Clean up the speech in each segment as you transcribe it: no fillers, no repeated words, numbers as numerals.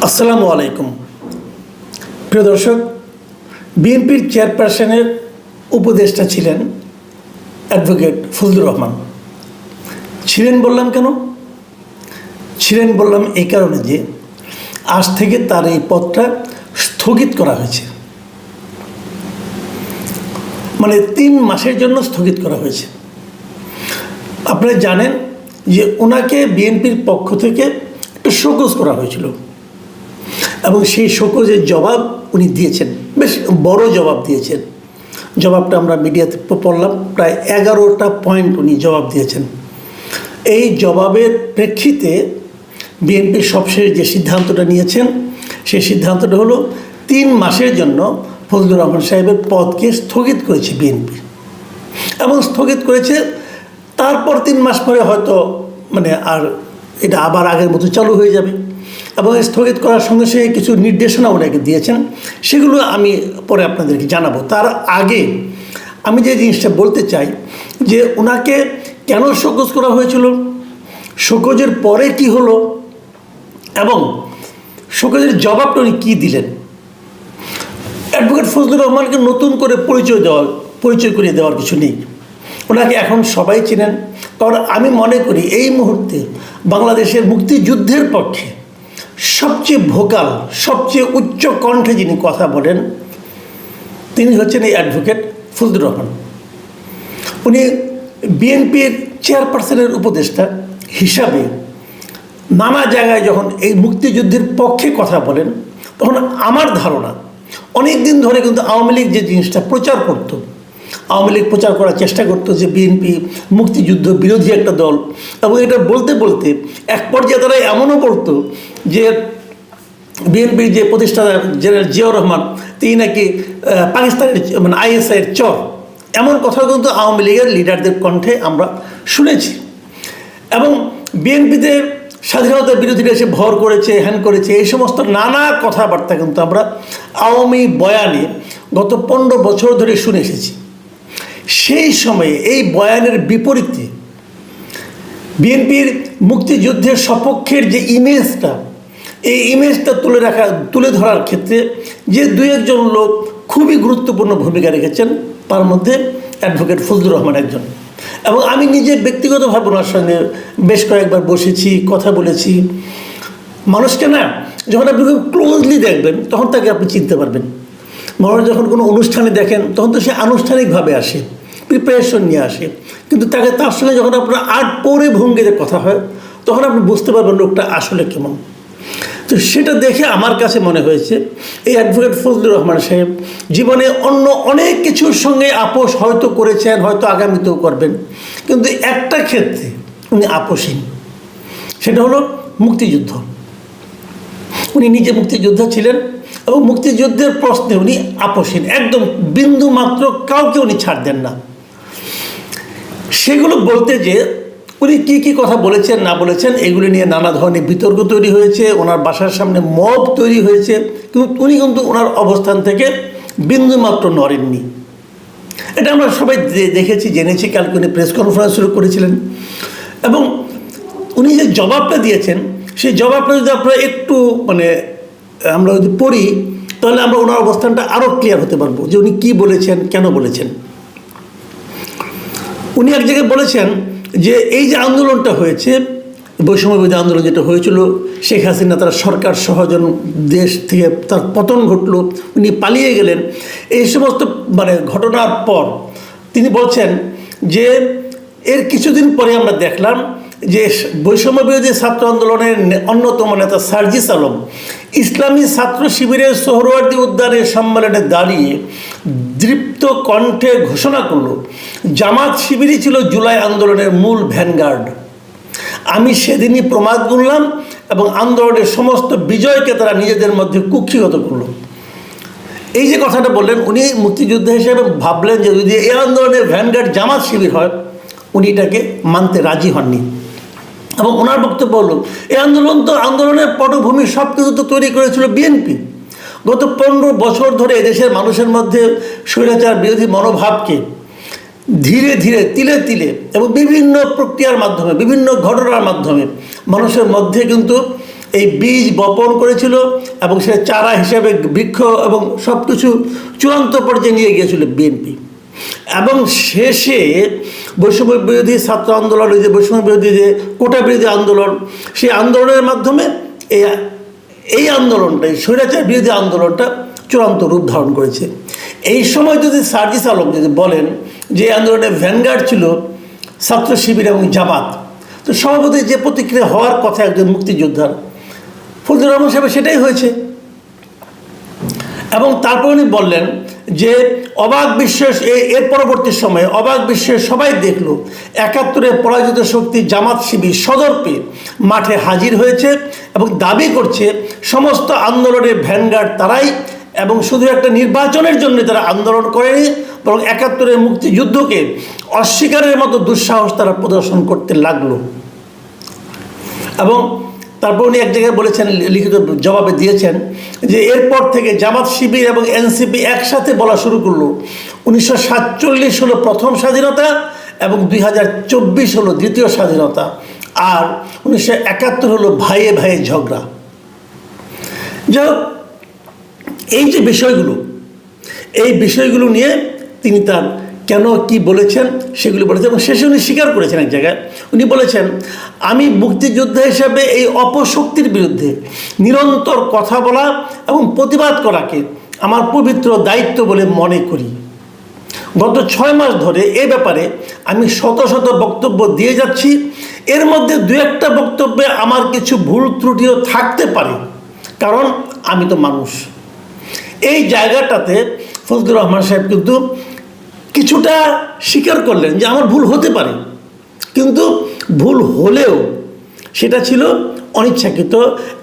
আসসালামু আলাইকুম। প্রিয় দর্শক, বিএনপির চেয়ারপারসনের উপদেষ্টা ছিলেন অ্যাডভোকেট ফজলুর রহমান। ছিলেন বললাম কেন? ছিলেন বললাম এই কারণে যে আজ থেকে তার এই পদটা স্থগিত করা হয়েছে, মানে 3 মাসের জন্য স্থগিত করা হয়েছে। আপনারা জানেন যে ওনাকে বিএনপির পক্ষ থেকে একটা শোকজ করা হয়েছিল এবং সেই শোকজের জবাব উনি দিয়েছেন, বেশ বড় জবাব দিয়েছেন। জবাবটা আমরা মিডিয়াতে পড়লাম, প্রায় 11টা পয়েন্ট উনি জবাব দিয়েছেন। এই জবাবের প্রেক্ষিতে বিএনপি সবশেষ যে সিদ্ধান্তটা নিয়েছেন সেই সিদ্ধান্তটা হলো 3 মাসের জন্য ফজলুর রহমান সাহেবের পদকে স্থগিত করেছে বিএনপি, এবং স্থগিত করেছে। তারপর 3 মাস পরে হয়তো আর এটা আবার আগের মতো চালু হয়ে যাবে, এবং স্থগিত করার সঙ্গে সঙ্গে কিছু নির্দেশনা ওনাকে দিয়েছেন, সেগুলো আমি পরে আপনাদেরকে জানাবো। তার আগে আমি যে জিনিসটা বলতে চাই যে ওনাকে কেন শোকজ করা হয়েছিল, শোকজের পরে কি হলো, এবং শোকজের জবাবটা উনি কী দিলেন। অ্যাডভোকেট ফজলুর রহমানকে নতুন করে পরিচয় করিয়ে দেওয়ার কিছু নেই। ওনাকে এখন সবাই চেনেন, কারণ আমি মনে করি এই মুহূর্তে বাংলাদেশের মুক্তিযুদ্ধের পক্ষে সবচেয়ে ভোকাল, সবচেয়ে উচ্চ কণ্ঠে যিনি কথা বলেন তিনি হচ্ছেন এই অ্যাডভোকেট ফজলুর রহমান। উনি বিএনপির চেয়ারপারসনের উপদেষ্টা হিসাবে নানা জায়গায় যখন এই মুক্তিযুদ্ধের পক্ষে কথা বলেন, তখন আমার ধারণা অনেক দিন ধরে কিন্তু আওয়ামী লীগ যে জিনিসটা প্রচার করত, আওয়ামী লীগ প্রচার করার চেষ্টা করতো যে বিএনপি মুক্তিযুদ্ধ বিরোধী একটা দল, এবং এটা বলতে বলতে এক পর্যায়ে তারা এমনও বলতো যে বিএনপির যে প্রতিষ্ঠাতা জেনারেল জিয়াউর রহমান তিনি নাকি পাকিস্তানের আইএসআইয়ের চর, এমন কথা কিন্তু আওয়ামী লীগের লিডারদের কণ্ঠে আমরা শুনেছি। এবং বিএনপিতে স্বাধীনতা বিরোধীরা এসে ভর করেছে, হ্যান করেছে, এই সমস্ত নানা কথাবার্তা কিন্তু আমরা আওয়ামী বয়ানে গত 15 বছর ধরে শুনে এসেছি। সেই সময়ে এই বয়ানের বিপরীতে বিএনপির মুক্তিযুদ্ধের সপক্ষের যে ইমেজটা, এই ইমেজটা তুলে ধরার ক্ষেত্রে যে 2-1 লোক খুবই গুরুত্বপূর্ণ ভূমিকা রেখেছেন, তার মধ্যে অ্যাডভোকেট ফজলুর রহমান একজন। এবং আমি নিজে ব্যক্তিগতভাবে ওনার সঙ্গে বেশ কয়েকবার বসেছি, কথা বলেছি। মানুষকে না যখন আপনি খুব ক্লোজলি দেখবেন তখন তাকে আপনি চিনতে পারবেন। মানুষ যখন কোনো অনুষ্ঠানে দেখেন তখন তো সে আনুষ্ঠানিকভাবে আসে, প্রিপারেশন নিয়ে আসে, কিন্তু তার সঙ্গে যখন আপনার আট পরে ভঙ্গিতে কথা হয় তখন আপনি বুঝতে পারবেন লোকটা আসলে কেমন। তো সেটা দেখে আমার কাছে মনে হয়েছে এই অ্যাডভোকেট ফজলুর রহমান সাহেব জীবনে অন্য অনেক কিছুর সঙ্গে আপোষ হয়তো করেছেন, হয়তো আগামীতেও করবেন, কিন্তু একটা ক্ষেত্রে উনি আপোষহীন, সেটা হলো মুক্তিযুদ্ধ। উনি নিজে মুক্তিযোদ্ধা ছিলেন এবং মুক্তিযুদ্ধের প্রশ্নে উনি আপোষহীন, একদম বিন্দু মাত্র কাউকে উনি ছাড় দেন না। সেগুলো বলতে যে উনি কী কী কথা বলেছেন না বলেছেন এগুলি নিয়ে নানা ধরনের বিতর্ক তৈরি হয়েছে, ওনার বাসার সামনে মব তৈরি হয়েছে, কিন্তু উনি কিন্তু ওনার অবস্থান থেকে বিন্দুমাত্র নড়েননি। এটা আমরা সবাই দেখেছি, জেনেছি। কালকে উনি প্রেস কনফারেন্স শুরু করেছিলেন এবং উনি যে জবাবটা দিয়েছেন সেই জবাবটা যদি আপনারা একটু আমরা যদি পড়ি তাহলে আমরা ওনার অবস্থানটা আরও ক্লিয়ার হতে পারবো যে উনি কী বলেছেন, কেন বলেছেন। উনি এক জায়গায় বলেছেন যে এই যে আন্দোলনটা হয়েছে, বৈষম্যবিরোধী আন্দোলন যেটা হয়েছিল, শেখ হাসিনা তার সরকার সহজন দেশ থেকে তার পতন ঘটলো, উনি পালিয়ে গেলেন, এই সমস্ত ঘটনার পর তিনি বলছেন যে এর কিছুদিন পরে আমরা দেখলাম যে বৈষম্যবিরোধী ছাত্র আন্দোলনের অন্যতম নেতা সার্জিস আলম ইসলামী ছাত্র শিবিরের সোহরাওয়ার্দী উদ্যানের সম্মেলনে দাঁড়িয়ে দৃপ্ত কণ্ঠে ঘোষণা করল জামাত শিবিরই ছিল জুলাই আন্দোলনের মূল ভ্যানগার্ড। আমি সেদিনই প্রমাদ গুনলাম এবং আন্দোলনের সমস্ত বিজয়কে তারা নিজেদের মধ্যে কুক্ষিগত করল। এই যে কথাটা বললেন, উনি মুক্তিযোদ্ধা হিসেবে ভাবলেন যে যদি এই আন্দোলনের ভ্যানগার্ড জামাত শিবির হয়, উনি এটাকে মানতে রাজি হননি। এবং ওনার বক্তব্য হলো এই আন্দোলনের পটভূমি সব কিছু তো তৈরি করেছিল বিএনপি। গত 15 বছর ধরে এদেশের মানুষের মধ্যে স্বৈরাচার বিরোধী মনোভাবকে ধীরে ধীরে তিলে তিলে এবং বিভিন্ন প্রক্রিয়ার মাধ্যমে, বিভিন্ন ঘটনার মাধ্যমে মানুষের মধ্যে কিন্তু এই বীজ বপন করেছিল এবং সেটা চারা হিসেবে বৃক্ষ এবং সব কিছু চূড়ান্ত পর্যায়ে নিয়ে গিয়েছিল বিএনপি। এবং শেষে বৈষম্য বিরোধী ছাত্র আন্দোলন, যে বৈষম্য বিরোধী যে কোটা বিরোধী আন্দোলন, সেই আন্দোলনের মাধ্যমে এই আন্দোলনটাই স্বৈরাচার বিরোধী আন্দোলনটা চূড়ান্ত রূপ ধারণ করেছে। এই সময় যদি সার্জিস আলম যদি বলেন যে এই আন্দোলনের ভ্যানগার্ড ছিল ছাত্র শিবির এবং জামাত, তো স্বভাবতই যে প্রতিক্রিয়া হওয়ার কথা একজন মুক্তিযোদ্ধার, ফজলুর রহমান সাহেব সেটাই হয়েছে। এবং তারপর উনি বললেন যে অবাক বিশ্বের এর পরবর্তী সময়ে অবাক বিশ্বের সবাই দেখল ৭১ পরাজিত শক্তি জামাত শিবির সদর্পে মাঠে হাজির হয়েছে এবং দাবি করছে সমস্ত আন্দোলনের ভ্যানগার্ড তারাই, এবং শুধু একটা নির্বাচনের জন্য তারা আন্দোলন করেনি, বরং ৭১ মুক্তিযুদ্ধকে অস্বীকারের মতো দুঃসাহস তারা প্রদর্শন করতে লাগলো। এবং তারপর উনি এক জায়গায় বলেছেন, লিখিত জবাবে দিয়েছেন যে এরপর থেকে জামাত শিবির এবং এনসিপি একসাথে বলা শুরু করলো 1947 হলো প্রথম স্বাধীনতা এবং 2024 হলো দ্বিতীয় স্বাধীনতা, আর 1971 হলো ভাইয়ে ভাইয়ে ঝগড়া। যাই হোক, এই যে এই বিষয়গুলো নিয়ে তিনি তার কেন কি বলেছেন সেগুলি বলেছেন, এবং শেষে উনি স্বীকার করেছেন এক জায়গায়। উনি বলেছেন, আমি মুক্তিযোদ্ধা হিসাবে এই অপশক্তির বিরুদ্ধে নিরন্তর কথা বলা এবং প্রতিবাদ করাকে আমার পবিত্র দায়িত্ব বলে মনে করি। গত 6 মাস ধরে এ ব্যাপারে আমি শত শত বক্তব্য দিয়ে যাচ্ছি। এর মধ্যে 2-1টা বক্তব্যে আমার কিছু ভুল ত্রুটিও থাকতে পারে, কারণ আমি তো মানুষ। এই জায়গাটাতে ফজলুর রহমান সাহেব কিন্তু কিছুটা স্বীকার করলেন যে আমার ভুল হতে পারে, কিন্তু ভুল হলেও সেটা ছিল অনিচ্ছাকৃত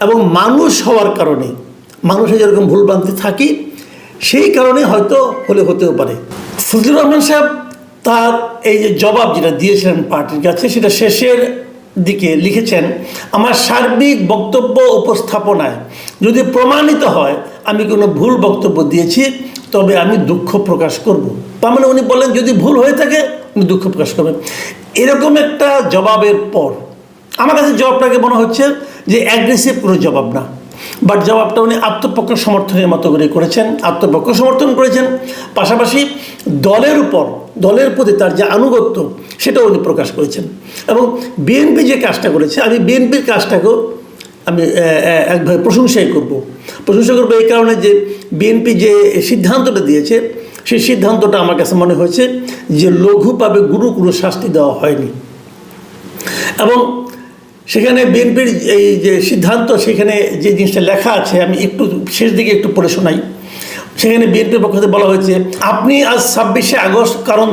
এবং মানুষ হওয়ার কারণে, মানুষের যেরকম ভুলভ্রান্তি থাকি সেই কারণে হয়তো হতেও পারে। ফজলুর রহমান সাহেব তার এই যে জবাব যেটা দিয়েছিলেন পার্টির কাছে, সেটা শেষের দিকে লিখেছেন, আমার সার্বিক বক্তব্য উপস্থাপনায় যদি প্রমাণিত হয় আমি কোনো ভুল বক্তব্য দিয়েছি তবে আমি দুঃখ প্রকাশ করব। তার মানে উনি বললেন যদি ভুল হয়ে থাকে উনি দুঃখ প্রকাশ করবেন। এরকম একটা জবাবের পর আমার কাছে জবাবটাকে মনে হচ্ছে যে অ্যাগ্রেসিভ কোনো জবাব না, বাট জবাবটা উনি আত্মপক্ষ সমর্থনের মতো করে করেছেন, আত্মপক্ষ সমর্থন করেছেন, পাশাপাশি দলের প্রতি তার যে আনুগত্য সেটাও উনি প্রকাশ করেছেন। এবং বিএনপি যে কাজটা করেছে, আমি বিএনপির কাজটাকেও আমি একভাবে প্রশংসা করব এই কারণে যে বিএনপি যে সিদ্ধান্তটা দিয়েছে সেই সিদ্ধান্তটা আমার কাছে মনে হয়েছে যে লঘুভাবে গুরু কোনো শাস্তি দেওয়া হয়নি। এবং সেখানে বিএনপির এই যে সিদ্ধান্ত, সেখানে যে জিনিসটা লেখা আছে আমি একটু শেষ দিকে একটু পড়ে শোনাই। সেখানে বিএনপির পক্ষ থেকে বলা হয়েছে, আপনি আজ 26শে আগস্ট কারণ